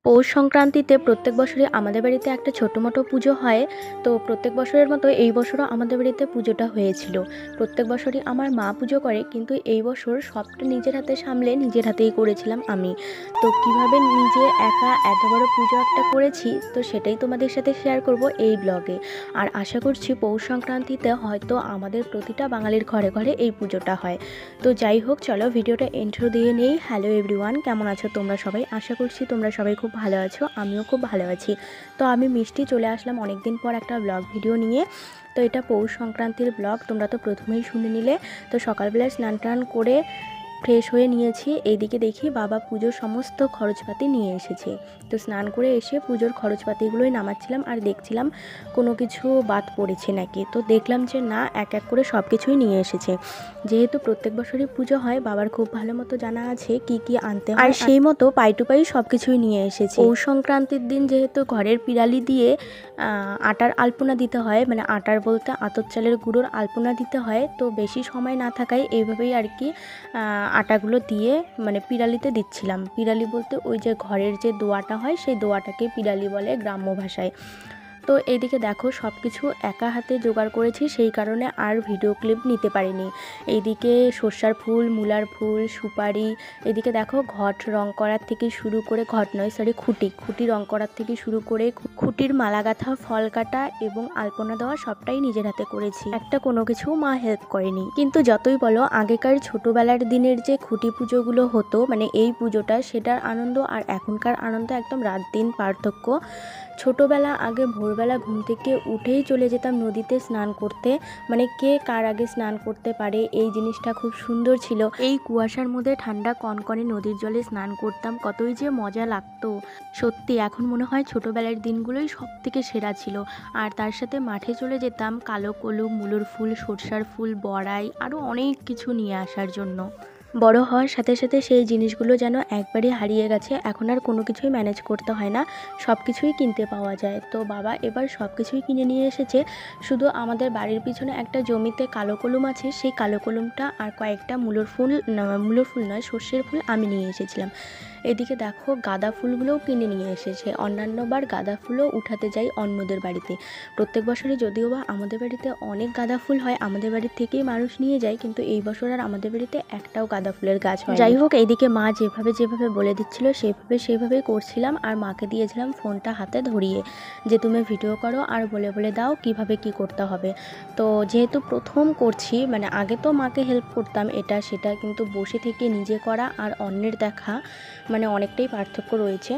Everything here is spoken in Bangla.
পৌষ সংক্রান্তিতে প্রত্যেক বছরই আমাদের বাড়িতে একটা ছোটোমোটো পুজো হয়। তো প্রত্যেক বছরের মতো এই বছরও আমাদের বাড়িতে পুজোটা হয়েছিল। প্রত্যেক বছরই আমার মা পুজো করে, কিন্তু এই বছর সবটা নিজের হাতে সামলে নিজের হাতেই করেছিলাম আমি। তো কিভাবে নিজে একা এত বড় পুজো একটা করেছি, তো সেটাই তোমাদের সাথে শেয়ার করব এই ব্লগে। আর আশা করছি পৌষ সংক্রান্তিতে হয়তো আমাদের প্রতিটা বাঙালির ঘরে ঘরে এই পুজোটা হয়। তো যাই হোক, চলো ভিডিওটা ইন্ট্রো দিয়ে নেই। হ্যালো এভরিওয়ান, কেমন আছো তোমরা সবাই? আশা করছি তোমরা সবাই খুব ভালো আছো, আমিও খুব ভালো আছি। তো আমি মিষ্টি চলে আসলাম অনেক দিন পর একটা ব্লগ ভিডিও নিয়ে। তো এটা পৌষ সংক্রান্তির ব্লগ, তোমরা তো প্রথমেই শুনে নিলে। তো সকালবেলায় স্নান টান করে ফ্রেশ হয়ে নিয়েছি। এইদিকে দেখি বাবা পুজোর সমস্ত খরচপাতি নিয়ে এসেছে। তো স্নান করে এসে পুজোর খরচপাতিগুলোই নামাচ্ছিলাম আর দেখছিলাম কোনো কিছু বাদ পড়েছে নাকি। তো দেখলাম যে না, এক এক করে সব কিছুই নিয়ে এসেছে। যেহেতু প্রত্যেক বছরই পুজো হয়, বাবার খুব ভালো মতো জানা আছে কি কি আনতে হয়, আর সেই মতো পাই টু পাই সব কিছুই নিয়ে এসেছে। পৌষ সংক্রান্তির দিন যেহেতু ঘরের পিরালি দিয়ে আটার আলপনা দিতে হয়, মানে আটার বলতে আতপ চালের গুঁড়োর আলপনা দিতে হয়। তো বেশি সময় না থাকায় এইভাবেই আর কি আটাগুলো দিয়ে মানে পিরালিতে দিচ্ছিলাম। পিরালি বলতে ওই যে ঘরের যে দোয়াটা হয়, সেই দোয়াটাকে পিরালি বলে গ্রাম্য ভাষায়। তো এইদিকে দেখো সব কিছু একা হাতে জোগাড় করেছি, সেই কারণে আর ভিডিও ক্লিপ নিতে পারিনি। এইদিকে সর্ষার ফুল, মূলার ফুল, সুপারি, এদিকে দেখো ঘট রং করার থেকে শুরু করে, খুঁটি রং করার থেকে শুরু করে খুঁটির মালা গাঁথা, ফল কাটা এবং আলপনা দেওয়া সবটাই নিজের হাতে করেছি। একটা কোনো কিছু মা হেল্প করেনি। কিন্তু যতই বলো, আগেকার ছোটোবেলার দিনের যে খুঁটি পুজোগুলো হতো, মানে এই পুজোটা, সেটার আনন্দ আর এখনকার আনন্দ একদম রাত দিন পার্থক্য। ছোটোবেলা আগে ভোরবেলা ঘুম থেকে উঠেই চলে যেতাম নদীতে স্নান করতে, মানে কে কার আগে স্নান করতে পারে এই জিনিসটা খুব সুন্দর ছিল। এই কুয়াশার মধ্যে ঠান্ডা কনকনে নদীর জলে স্নান করতাম, কতই যে মজা লাগতো। সত্যি এখন মনে হয় ছোটোবেলার দিনগুলোই সব থেকে সেরা ছিল। আর তার সাথে মাঠে চলে যেতাম কালো কলম, মূলোর ফুল, সরষার ফুল, বড়াই, আরও অনেক কিছু নিয়ে আসার জন্য। বড় হওয়ার সাথে সাথে সেই জিনিসগুলো যেন একবারই হারিয়ে গেছে। এখন আর কোনো কিছুই ম্যানেজ করতে হয় না, সব কিছুই কিনতে পাওয়া যায়। তো বাবা এবার সব কিছুই কিনে নিয়ে এসেছে। শুধু আমাদের বাড়ির পিছনে একটা জমিতে কালো কলম আছে, সেই কালো কলমটা আর কয়েকটা মূলোর ফুল নয়, সর্ষের ফুল আমি নিয়ে এসেছিলাম। এদিকে দেখো গাঁদা ফুলগুলোও কিনে নিয়ে এসেছে। অন্যান্যবার গাঁদা ফুলও উঠাতে যাই অন্যদের বাড়িতে। প্রত্যেক বছরই যদিও বা আমাদের বাড়িতে অনেক গাঁদা ফুল হয়, আমাদের বাড়ির থেকেই মানুষ নিয়ে যায়, কিন্তু এই বছর আর আমাদের বাড়িতে একটাও গাঁদা ফুলের গাছ হয়। যাই হোক, এইদিকে মা যেভাবে বলে দিচ্ছিল সেইভাবেই করছিলাম, আর মাকে দিয়েছিলাম ফোনটা হাতে ধরিয়ে, যে তুমি ভিডিও করো আর বলে দাও কিভাবে কি করতে হবে। তো যেহেতু প্রথম করছি, মানে আগে তো মাকে হেল্প করতাম এটা সেটা, কিন্তু বসে থেকে নিজে করা আর অন্যের দেখা মানে অনেকটাই পার্থক্য রয়েছে।